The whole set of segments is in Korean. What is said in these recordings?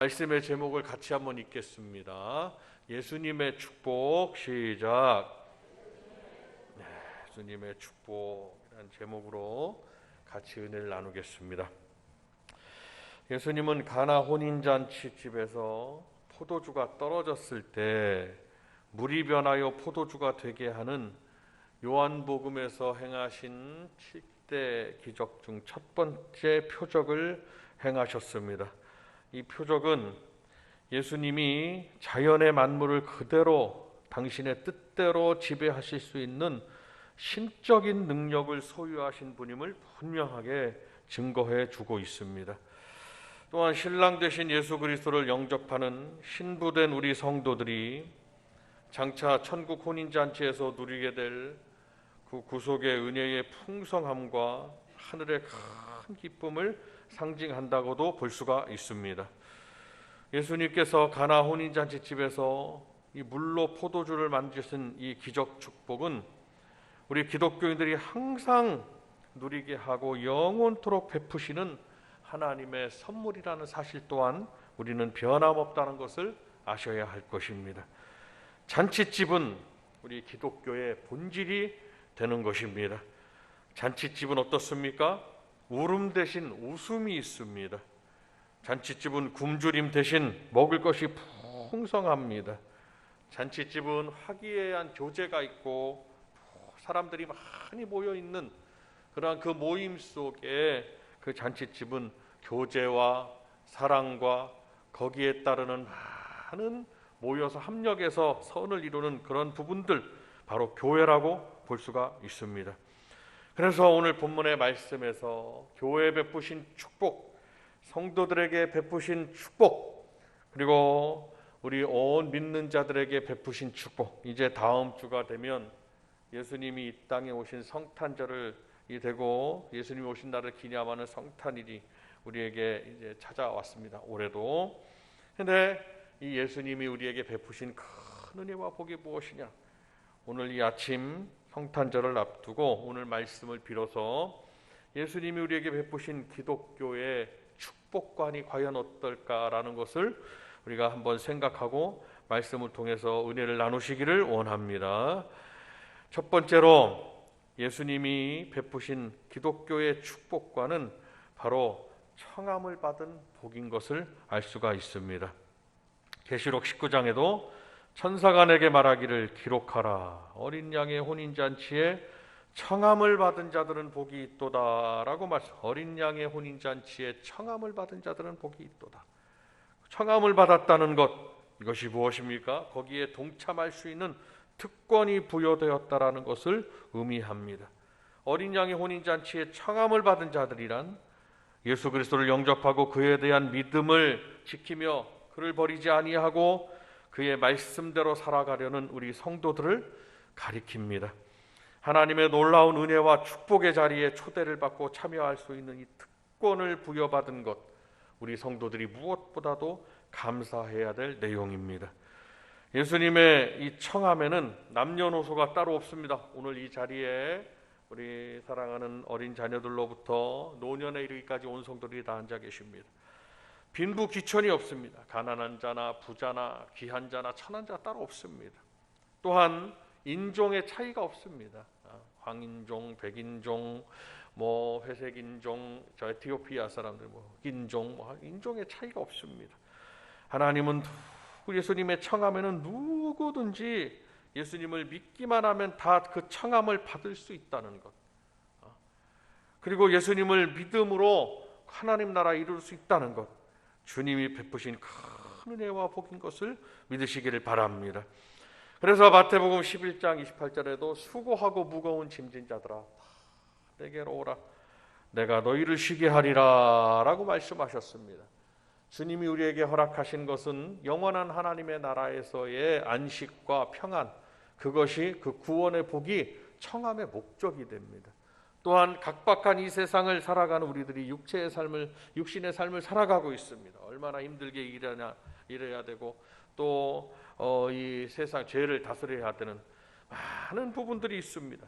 말씀의 제목을 같이 한번 읽겠습니다. 예수님의 축복. 시작. 예수님의 축복이라는 제목으로 같이 은혜를 나누겠습니다. 예수님은 가나 혼인잔치 집에서 포도주가 떨어졌을 때 물이 변하여 포도주가 되게 하는 요한복음에서 행하신 7대 기적 중 첫 번째 표적을 행하셨습니다. 이 표적은 예수님이 자연의 만물을 그대로 당신의 뜻대로 지배하실 수 있는 신적인 능력을 소유하신 분임을 분명하게 증거해 주고 있습니다. 또한 신랑 되신 예수 그리스도를 영접하는 신부된 우리 성도들이 장차 천국 혼인잔치에서 누리게 될 그 구속의 은혜의 풍성함과 하늘의 큰 기쁨을 상징한다고도 볼 수가 있습니다. 예수님께서 가나 혼인잔치 집에서 이 물로 포도주를 만드신 이 기적 축복은 우리 기독교인들이 항상 누리게 하고 영원토록 베푸시는 하나님의 선물이라는 사실 또한 우리는 변함없다는 것을 아셔야 할 것입니다. 잔치집은 우리 기독교의 본질이 되는 것입니다. 잔치집은 어떻습니까? 울음 대신 웃음이 있습니다. 잔치집은 굶주림 대신 먹을 것이 풍성합니다. 잔치집은 화기애애한 교제가 있고 사람들이 많이 모여 있는 그러한 그 모임 속에 그 잔치집은 교제와 사랑과 거기에 따르는 많은 모여서 합력해서 선을 이루는 그런 부분들, 바로 교회라고 볼 수가 있습니다. 그래서 오늘 본문의 말씀에서 교회에 베푸신 축복, 성도들에게 베푸신 축복, 그리고 우리 온 믿는 자들에게 베푸신 축복, 이제 다음 주가 되면 예수님이 이 땅에 오신 성탄절을 되고 예수님이 오신 날을 기념하는 성탄일이 우리에게 이제 찾아왔습니다. 올해도. 그런데 이 예수님이 우리에게 베푸신 큰 은혜와 복이 무엇이냐? 오늘 이 아침 성탄절을 앞두고 오늘 말씀을 빌어서 예수님이 우리에게 베푸신 기독교의 축복관이 과연 어떨까라는 것을 우리가 한번 생각하고 말씀을 통해서 은혜를 나누시기를 원합니다. 첫 번째로 예수님이 베푸신 기독교의 축복관은 바로 청함을 받은 복인 것을 알 수가 있습니다. 계시록 19장에도 천사가 내게 말하기를 기록하라. 어린 양의 혼인잔치에 청함을 받은 자들은 복이 있도다 라고 말씀. 어린 양의 혼인잔치에 청함을 받은 자들은 복이 있도다. 청함을 받았다는 것, 이것이 무엇입니까? 거기에 동참할 수 있는 특권이 부여되었다라는 것을 의미합니다. 어린 양의 혼인잔치에 청함을 받은 자들이란 예수 그리스도를 영접하고 그에 대한 믿음을 지키며 그를 버리지 아니하고 그의 말씀대로 살아가려는 우리 성도들을 가리킵니다. 하나님의 놀라운 은혜와 축복의 자리에 초대를 받고 참여할 수 있는 이 특권을 부여받은 것, 우리 성도들이 무엇보다도 감사해야 될 내용입니다. 예수님의 이 청함에는 남녀노소가 따로 없습니다. 오늘 이 자리에 우리 사랑하는 어린 자녀들로부터 노년에 이르기까지 온 성도들이 다 앉아 계십니다. 빈부귀천이 없습니다. 가난한 자나 부자나 귀한 자나 천한 자 따로 없습니다. 또한 인종의 차이가 없습니다. 황인종, 백인종, 회색인종, 저 에티오피아 사람들 인종, 인종의 차이가 없습니다. 하나님은 예수님의 청함에는 누구든지 예수님을 믿기만 하면 다 그 청함을 받을 수 있다는 것. 그리고 예수님을 믿음으로 하나님 나라 이룰 수 있다는 것. 주님이 베푸신 큰 은혜와 복인 것을 믿으시기를 바랍니다. 그래서 마태복음 11장 28절에도 수고하고 무거운 짐진 자들아 내게로 오라 내가 너희를 쉬게 하리라 라고 말씀하셨습니다. 주님이 우리에게 허락하신 것은 영원한 하나님의 나라에서의 안식과 평안, 그것이 그 구원의 복이 청함의 목적이 됩니다. 또한 각박한 이 세상을 살아가는 우리들이 육신의 삶을 살아가고 있습니다. 얼마나 힘들게 일해야 되고 또 이 세상 죄를 다스려야 되는 많은 부분들이 있습니다.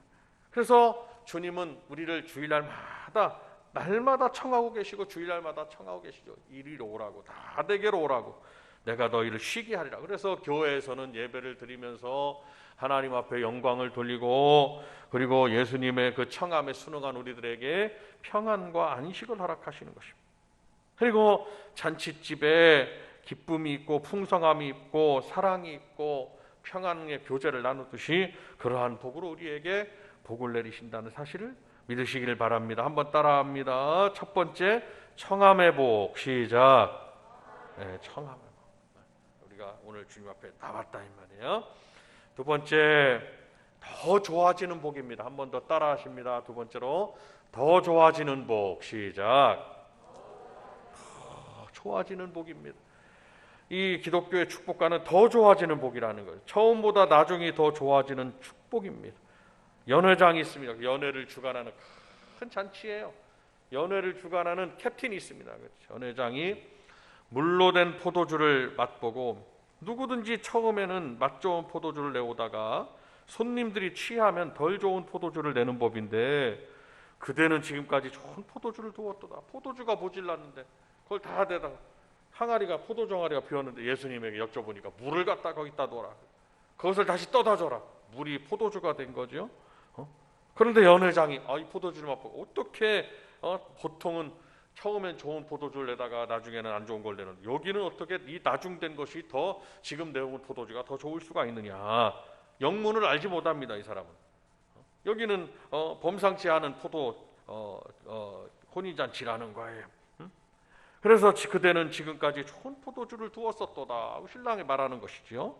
그래서 주님은 우리를 주일날마다 날마다 청하고 계시고 주일날마다 청하고 계시죠. 이리로 오라고, 다 내게로 오라고, 내가 너희를 쉬게 하리라. 그래서 교회에서는 예배를 드리면서 하나님 앞에 영광을 돌리고, 그리고 예수님의 그 청함에 순응한 우리들에게 평안과 안식을 허락하시는 것입니다. 그리고 잔치집에 기쁨이 있고 풍성함이 있고 사랑이 있고 평안의 교제를 나누듯이 그러한 복으로 우리에게 복을 내리신다는 사실을 믿으시기를 바랍니다. 한번 따라합니다. 첫 번째, 청함의 복. 시작. 네, 청함의 복. 우리가 오늘 주님 앞에 나왔다 이 말이에요. 두 번째, 더 좋아지는 복입니다. 한 번 더 따라하십니다. 두 번째로, 더 좋아지는 복. 시작. 더 좋아지는 복입니다. 이 기독교의 축복과는 더 좋아지는 복이라는 거예요. 처음보다 나중이 더 좋아지는 축복입니다. 연회장이 있습니다. 연회를 주관하는 큰 잔치예요. 연회를 주관하는 캡틴이 있습니다. 연회장이 물로 된 포도주를 맛보고, 누구든지 처음에는 맛 좋은 포도주를 내오다가 손님들이 취하면 덜 좋은 포도주를 내는 법인데, 그대는 지금까지 좋은 포도주를 두었도다. 포도주가 모질랐는데 그걸 다 대다가 항아리가, 포도주 항아리가 비었는데 예수님에게 여쭤보니까 물을 갖다 거기다 둬라. 그것을 다시 떠다 줘라. 물이 포도주가 된 거죠. 그런데 연회장이 이 포도주를 맛보고, 어떻게 보통은 처음엔 좋은 포도주를 내다가 나중에는 안 좋은 걸 내는, 여기는 어떻게 이 나중된 것이 더 지금 내온 포도주가 더 좋을 수가 있느냐. 영문을 알지 못합니다, 이 사람은. 여기는 범상치 않은 포도 혼인잔치라는 거예요. 그래서 그대는 지금까지 좋은 포도주를 두었었도다 하고 신랑이 말하는 것이지요.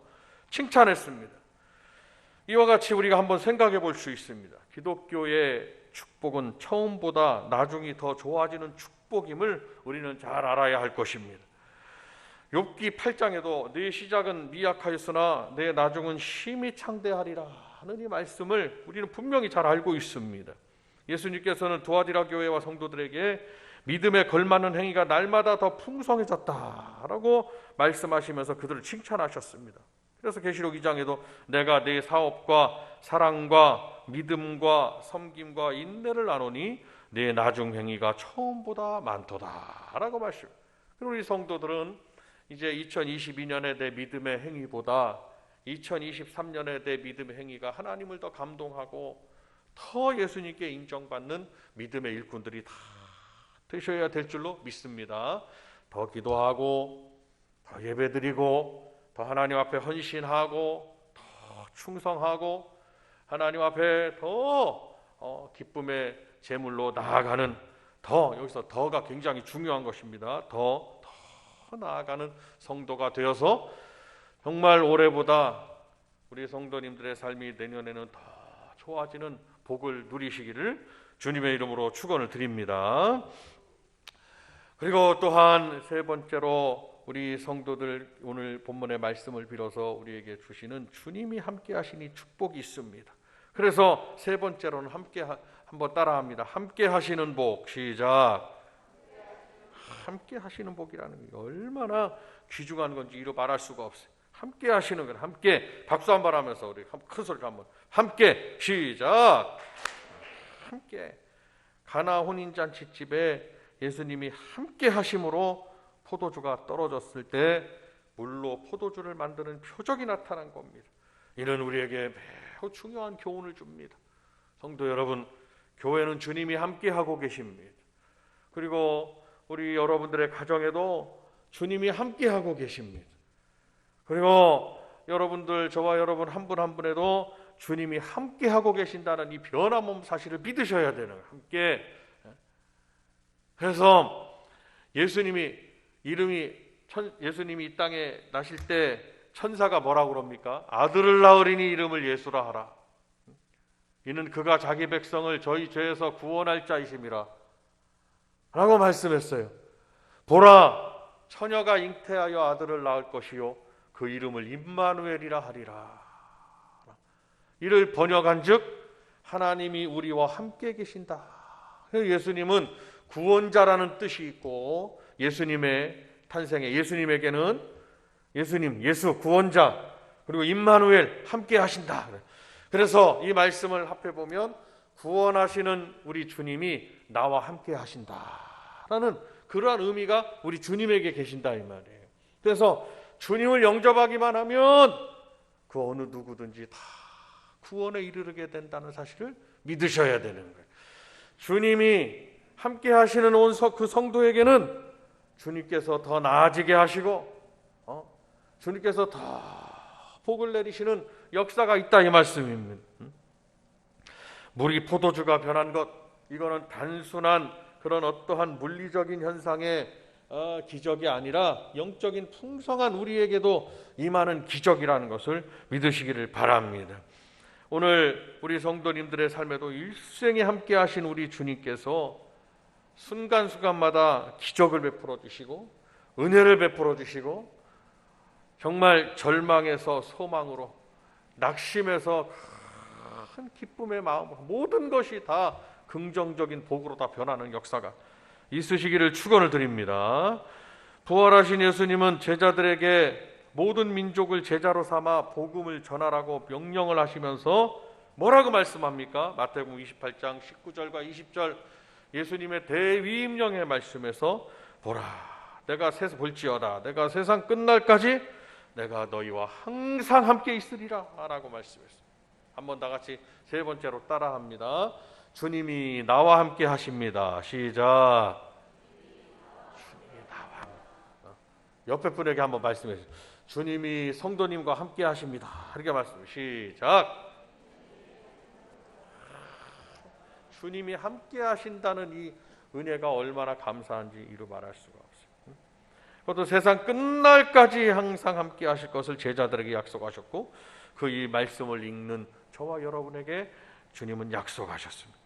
칭찬했습니다. 이와 같이 우리가 한번 생각해 볼 수 있습니다. 기독교의 축복은 처음보다 나중이 더 좋아지는 축복임을 우리는 잘 알아야 할 것입니다. 욥기 8장에도 내 시작은 미약하였으나 내 나중은 심히 창대하리라 하는 이 말씀을 우리는 분명히 잘 알고 있습니다. 예수님께서는 두아디라 교회와 성도들에게 믿음에 걸맞는 행위가 날마다 더 풍성해졌다라고 말씀하시면서 그들을 칭찬하셨습니다. 그래서 계시록 2장에도 내가 내 사업과 사랑과 믿음과 섬김과 인내를 나누니 내 나중 행위가 처음보다 많도다라고 말씀. 그리고 우리 성도들은 이제 2022년에 내 믿음의 행위보다 2023년에 내 믿음의 행위가 하나님을 더 감동하고 더 예수님께 인정받는 믿음의 일꾼들이 다 되셔야 될 줄로 믿습니다. 더 기도하고 더 예배드리고 더 하나님 앞에 헌신하고 더 충성하고 하나님 앞에 더 기쁨의 제물로 나아가는, 더, 여기서 더가 굉장히 중요한 것입니다. 더 나아가는 성도가 되어서 정말 올해보다 우리 성도님들의 삶이 내년에는 더 좋아지는 복을 누리시기를 주님의 이름으로 축원을 드립니다. 그리고 또한 세 번째로 우리 성도들 오늘 본문의 말씀을 빌어서 우리에게 주시는 주님이 함께 하시니 축복이 있습니다. 그래서 세 번째로는 함께 한번 따라합니다. 함께 하시는 복. 시작. 함께 하시는 복이라는 게 얼마나 귀중한 건지 이루 말할 수가 없어요. 함께 하시는 건, 함께 박수 한 번 하면서 우리 큰 소리로 한번 함께. 시작. 함께. 가나 혼인잔치집에 예수님이 함께 하심으로 포도주가 떨어졌을 때 물로 포도주를 만드는 표적이 나타난 겁니다. 이는 우리에게 매우 중요한 교훈을 줍니다. 성도 여러분, 교회는 주님이 함께 하고 계십니다. 그리고 우리 여러분들의 가정에도 주님이 함께 하고 계십니다. 그리고 여러분들, 저와 여러분 한 분 한 분에도 주님이 함께 하고 계신다는 이 변함없는 사실을 믿으셔야 되는 거예요. 함께. 그래서 예수님이 이 땅에 나실 때 천사가 뭐라고 그럽니까? 아들을 낳으리니 이름을 예수라 하라. 이는 그가 자기 백성을 저희 죄에서 구원할 자이심이라 라고 말씀했어요. 보라, 처녀가 잉태하여 아들을 낳을 것이요 그 이름을 임마누엘이라 하리라. 이를 번역한즉 하나님이 우리와 함께 계신다. 예수님은 구원자라는 뜻이 있고, 예수님의 탄생에 예수님에게는 예수 구원자, 그리고 임마누엘 함께 하신다. 그래서 이 말씀을 합해 보면 구원하시는 우리 주님이 나와 함께 하신다라는 그러한 의미가 우리 주님에게 계신다 이 말이에요. 그래서 주님을 영접하기만 하면 그 어느 누구든지 다 구원에 이르게 된다는 사실을 믿으셔야 되는 거예요. 주님이 함께 하시는 온 그 성도에게는 주님께서 더 나아지게 하시고 주님께서 더 복을 내리시는 역사가 있다 이 말씀입니다. 물이 포도주가 변한 것, 이거는 단순한 그런 어떠한 물리적인 현상의 기적이 아니라 영적인 풍성한 우리에게도 임하는 기적이라는 것을 믿으시기를 바랍니다. 오늘 우리 성도님들의 삶에도 일생에 함께 하신 우리 주님께서 순간순간마다 기적을 베풀어 주시고 은혜를 베풀어 주시고 정말 절망에서 소망으로, 낙심에서 큰 기쁨의 마음으로 모든 것이 다 긍정적인 복으로 다 변하는 역사가 있으시기를 축원을 드립니다. 부활하신 예수님은 제자들에게 모든 민족을 제자로 삼아 복음을 전하라고 명령을 하시면서 뭐라고 말씀합니까? 마태복음 28장 19절과 20절 예수님의 대위임령의 말씀에서 보라, 내가 볼지어다 내가 세상 끝날까지 내가 너희와 항상 함께 있으리라 라고 말씀했습니다. 한번 다 같이 세 번째로 따라합니다. 주님이 나와 함께 하십니다. 시작. 주님이 나와. 옆에 분에게 한번 말씀해 주세요. 주님이 성도님과 함께 하십니다. 이렇게 말씀해. 시작. 주님이 함께 하신다는 이 은혜가 얼마나 감사한지 이루 말할 수가 없어요. 그것도 세상 끝날까지 항상 함께 하실 것을 제자들에게 약속하셨고 그 이 말씀을 읽는 저와 여러분에게 주님은 약속하셨습니다.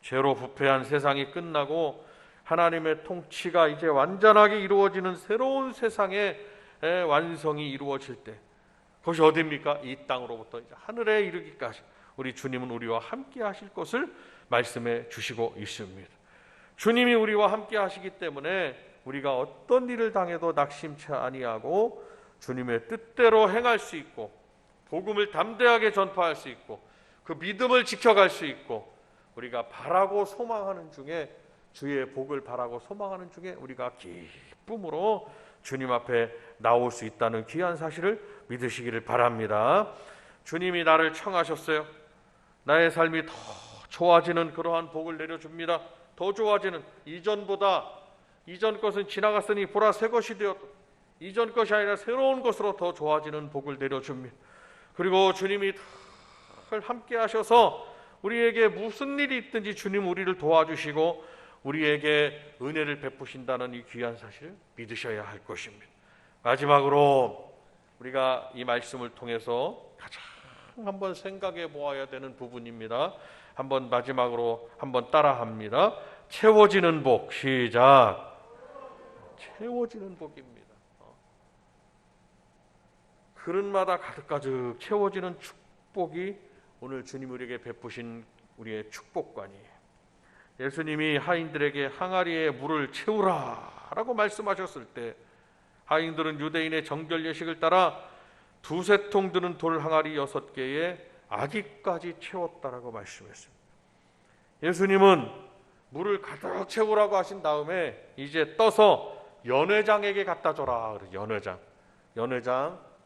죄로 부패한 세상이 끝나고 하나님의 통치가 이제 완전하게 이루어지는 새로운 세상의 완성이 이루어질 때, 그것이 어디입니까? 이 땅으로부터 이제 하늘에 이르기까지 우리 주님은 우리와 함께 하실 것을 말씀해 주시고 있습니다. 주님이 우리와 함께 하시기 때문에 우리가 어떤 일을 당해도 낙심치 아니하고 주님의 뜻대로 행할 수 있고 복음을 담대하게 전파할 수 있고 그 믿음을 지켜갈 수 있고 우리가 바라고 소망하는 중에, 주의 복을 바라고 소망하는 중에 우리가 기쁨으로 주님 앞에 나올 수 있다는 귀한 사실을 믿으시기를 바랍니다. 주님이 나를 청하셨어요. 나의 삶이 더 좋아지는 그러한 복을 내려줍니다. 더 좋아지는, 이전 것은 지나갔으니 보라 새 것이 되었다. 이전 것이 아니라 새로운 것으로 더 좋아지는 복을 내려줍니다. 그리고 주님이 늘 함께 하셔서 우리에게 무슨 일이 있든지 주님 우리를 도와주시고 우리에게 은혜를 베푸신다는 이 귀한 사실을 믿으셔야 할 것입니다. 마지막으로 우리가 이 말씀을 통해서 가장 한번 생각해 보아야 되는 부분입니다. 한번 마지막으로 한번 따라합니다. 채워지는 복. 시작. 채워지는 복입니다. 그릇마다 가득가득 채워지는 축복이 오늘 주님 우리에게 베푸신 우리의 축복관이에요. 예수님이 하인들에게 항아리에 물을 채우라 라고 말씀하셨을 때 하인들은 유대인의 정결 예식을 따라 두세 통 드는 돌 항아리 6개에 아기까지 채웠다라고 말씀했습니다. 예수님은 물을 가득 채우라고 하신 다음에 이제 떠서 연회장에게 갖다 줘라. 연회장,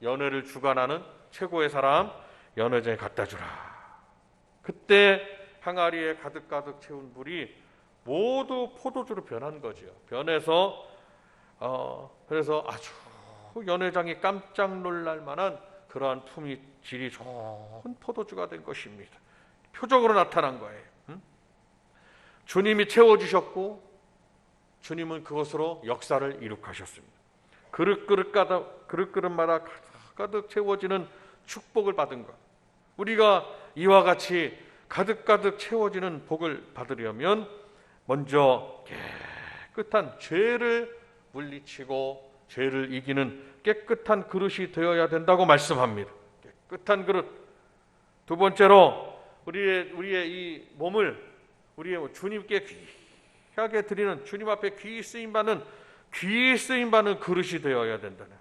연회를 주관하는 최고의 사람 연회장에 갖다 주라. 그때 항아리에 가득가득 채운 물이 모두 포도주로 변한 거죠. 변해서 그래서 아주 연회장이 깜짝 놀랄 만한 그러한 품위 질이 좋은 포도주가 된 것입니다. 표적으로 나타난 거예요. 주님이 채워주셨고 주님은 그것으로 역사를 이룩하셨습니다. 그릇마다 가득 채워지는 축복을 받은 것, 우리가 이와 같이 가득가득 채워지는 복을 받으려면 먼저 깨끗한 죄를 물리치고 죄를 이기는 깨끗한 그릇이 되어야 된다고 말씀합니다. 깨끗한 그릇. 두 번째로 우리의 이 몸을 우리의 주님께 귀하게 드리는, 주님 앞에 귀 쓰임 받는 그릇이 되어야 된다는.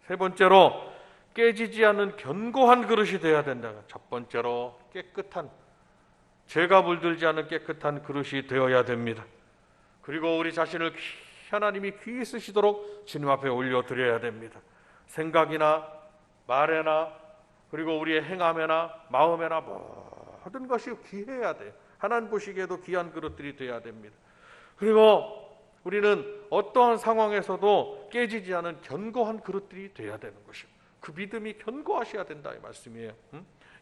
세 번째로 깨지지 않는 견고한 그릇이 되어야 된다. 첫 번째로 깨끗한 죄가 물들지 않은 깨끗한 그릇이 되어야 됩니다. 그리고 우리 자신을 하나님이 귀히 쓰시도록 주님 앞에 올려드려야 됩니다. 생각이나 말에나 그리고 우리의 행함에나 마음에나 모든 것이 귀해야 돼요. 하나님 보시기에도 귀한 그릇들이 되어야 됩니다. 그리고 우리는 어떠한 상황에서도 깨지지 않은 견고한 그릇들이 되어야 되는 것입니다. 그 믿음이 견고하셔야 된다 이 말씀이에요.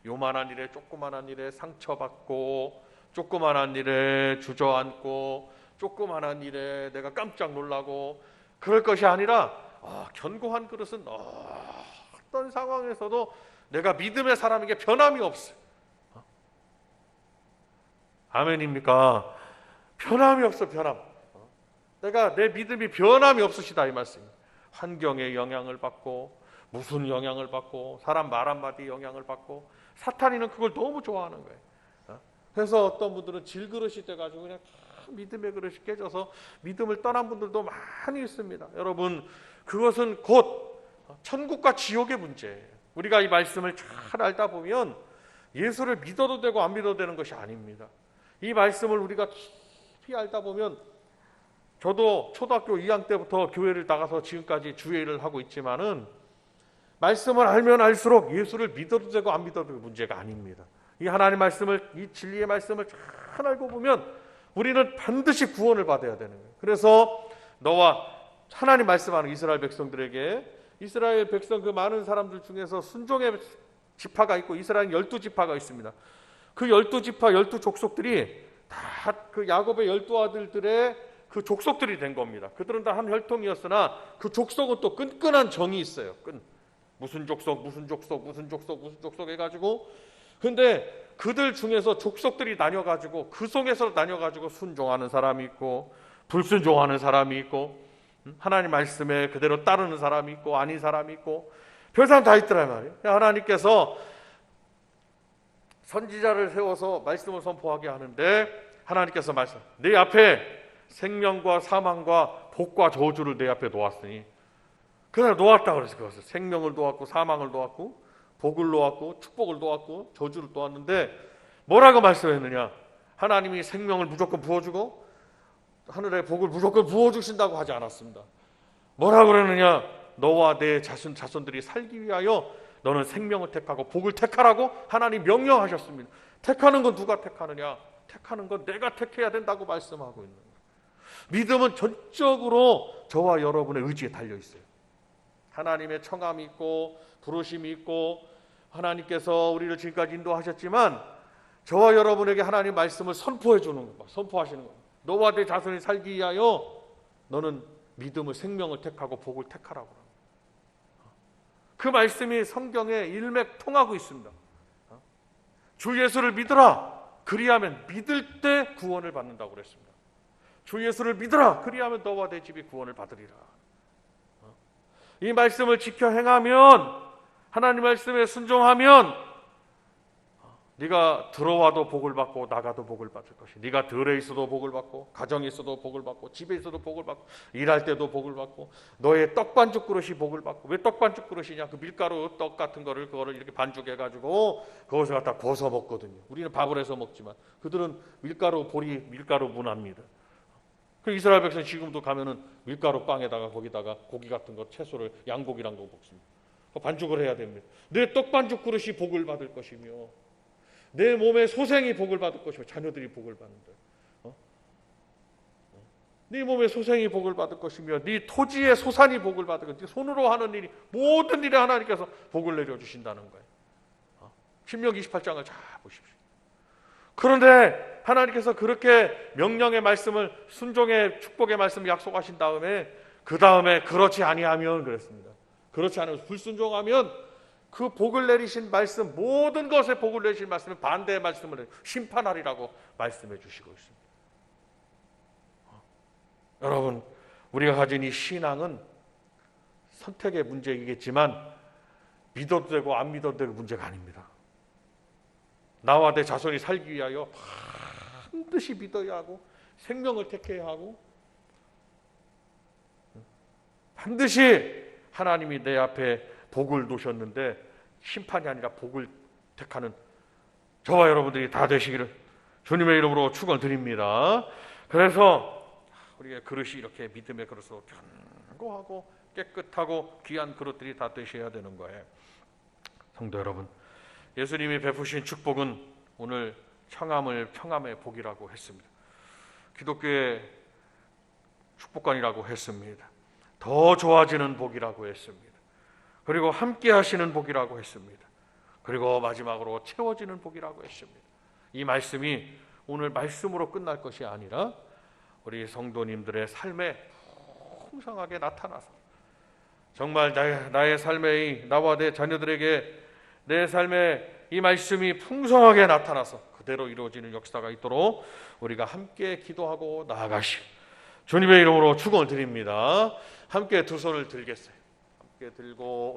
요만한 일에 조그만한 일에 상처받고 조그만한 일에 주저앉고 조그만한 일에 내가 깜짝 놀라고 그럴 것이 아니라 견고한 그릇은 어떤 상황에서도 내가 믿음의 사람에게 변함이 없어요. 아멘입니까? 변함이 없어. 변함. 내가 내 믿음이 변함이 없으시다 이 말씀입니다. 환경의 영향을 받고 무슨 영향을 받고 사람 말 한마디 영향을 받고 사탄이는 그걸 너무 좋아하는 거예요. 그래서 어떤 분들은 질그릇이 돼가지고 그냥 믿음의 그릇이 깨져서 믿음을 떠난 분들도 많이 있습니다. 여러분 그것은 곧 천국과 지옥의 문제예요. 우리가 이 말씀을 잘 알다 보면 예수를 믿어도 되고 안 믿어도 되는 것이 아닙니다. 이 말씀을 우리가 깊이 알다 보면 저도 초등학교 2학년 때부터 교회를 나가서 지금까지 주일을 하고 있지만은 말씀을 알면 알수록 예수를 믿어도 되고 안 믿어도 되고 문제가 아닙니다. 이 하나님 말씀을 이 진리의 말씀을 잘 알고 보면 우리는 반드시 구원을 받아야 되는 거예요. 그래서 너와 하나님 말씀하는 이스라엘 백성들에게 이스라엘 백성 그 많은 사람들 중에서 순종의 지파가 있고 이스라엘 12지파가 있습니다. 그 12지파 12족속들이 다 그 야곱의 12아들들의 그 족속들이 된 겁니다. 그들은 다 한 혈통이었으나 그 족속은 또 끈끈한 정이 있어요. 무슨 족속 무슨 족속 무슨 족속 무슨 족속 해가지고 근데 그들 중에서 족속들이 나뉘어가지고 그 속에서 나뉘어가지고 순종하는 사람이 있고 불순종하는 사람이 있고 하나님 말씀에 그대로 따르는 사람이 있고 아닌 사람이 있고 별 사람 다 있더란 말이에요. 하나님께서 선지자를 세워서 말씀을 선포하게 하는데 하나님께서 말씀 내 앞에 생명과 사망과 복과 저주를 내 앞에 놓았으니 그날 놓았다 그래서 그것을 생명을 놓았고 사망을 놓았고 복을 놓았고 축복을 놓았고 저주를 놓았는데 뭐라고 말씀했느냐? 하나님이 생명을 무조건 부어주고 하늘의 복을 무조건 부어주신다고 하지 않았습니다. 뭐라고 그러느냐? 너와 내 자손들이 살기 위하여 너는 생명을 택하고 복을 택하라고 하나님 명령하셨습니다. 택하는 건 누가 택하느냐? 택하는 건 내가 택해야 된다고 말씀하고 있는 거예요. 믿음은 전적으로 저와 여러분의 의지에 달려 있어요. 하나님의 청함이 있고 부르심이 있고 하나님께서 우리를 지금까지 인도하셨지만 저와 여러분에게 하나님 말씀을 선포해 주는 거, 선포하시는 거예요. 너와 내 자손이 살기 위하여 너는 믿음을 생명을 택하고 복을 택하라고 합니다. 그 말씀이 성경에 일맥통하고 있습니다. 주 예수를 믿으라. 그리하면 믿을 때 구원을 받는다고 그랬습니다. 주 예수를 믿으라. 그리하면 너와 내 집이 구원을 받으리라. 이 말씀을 지켜 행하면 하나님 말씀에 순종하면 네가 들어와도 복을 받고 나가도 복을 받을 것이. 네가 들에 있어도 복을 받고 가정에 있어도 복을 받고 집에 있어도 복을 받고 일할 때도 복을 받고 너의 떡반죽 그릇이 복을 받고. 왜 떡반죽 그릇이냐? 그 밀가루 떡 같은 그거를 이렇게 반죽해가지고 그것을 갖다 구워서 먹거든요. 우리는 밥을 해서 먹지만 그들은 밀가루 보리 밀가루 문화입니다. 그 이스라엘 백성 지금도 가면은 밀가루 빵에다가 거기다가 고기 같은 거 채소를 양고기랑도 먹습니다. 반죽을 해야 됩니다. 내 떡반죽 그릇이 복을 받을 것이며 내 몸의 소생이 복을 받을 것이며 자녀들이 복을 받는다. 네 몸의 소생이 복을 받을 것이며 네 토지의 소산이 복을 받을 것이며 네 손으로 하는 일이 모든 일에 하나님께서 복을 내려주신다는 거예요. 신명기 28장을 잘 보십시오. 그런데 하나님께서 그렇게 명령의 말씀을 순종의 축복의 말씀을 약속하신 다음에 그 다음에 그렇지 아니하면 그랬습니다. 그렇지 않으면 불순종하면 그 복을 내리신 말씀 모든 것에 복을 내리신 말씀에 반대의 말씀을 심판하리라고 말씀해 주시고 있습니다. 여러분 우리가 가진 이 신앙은 선택의 문제이겠지만 믿어도 되고 안 믿어도 되고 문제가 아닙니다. 나와 내 자손이 살기 위하여 반드시 믿어야 하고 생명을 택해야 하고 반드시 하나님이 내 앞에 복을 놓으셨는데 심판이 아니라 복을 택하는 저와 여러분들이 다 되시기를 주님의 이름으로 축원드립니다. 그래서 우리의 그릇이 이렇게 믿음의 그릇으로 견고하고 깨끗하고 귀한 그릇들이 다 되셔야 되는 거예요. 성도 여러분, 예수님이 베푸신 축복은 오늘 평함의 복이라고 했습니다. 기독교의 축복관이라고 했습니다. 더 좋아지는 복이라고 했습니다. 그리고 함께 하시는 복이라고 했습니다. 그리고 마지막으로 채워지는 복이라고 했습니다. 이 말씀이 오늘 말씀으로 끝날 것이 아니라 우리 성도님들의 삶에 풍성하게 나타나서 정말 나의 삶에, 나와 내 자녀들에게 내 삶에 이 말씀이 풍성하게 나타나서 그대로 이루어지는 역사가 있도록 우리가 함께 기도하고 나아가시오. 주님의 이름으로 축원을 드립니다. 함께 두 손을 들겠어요. 함께 들고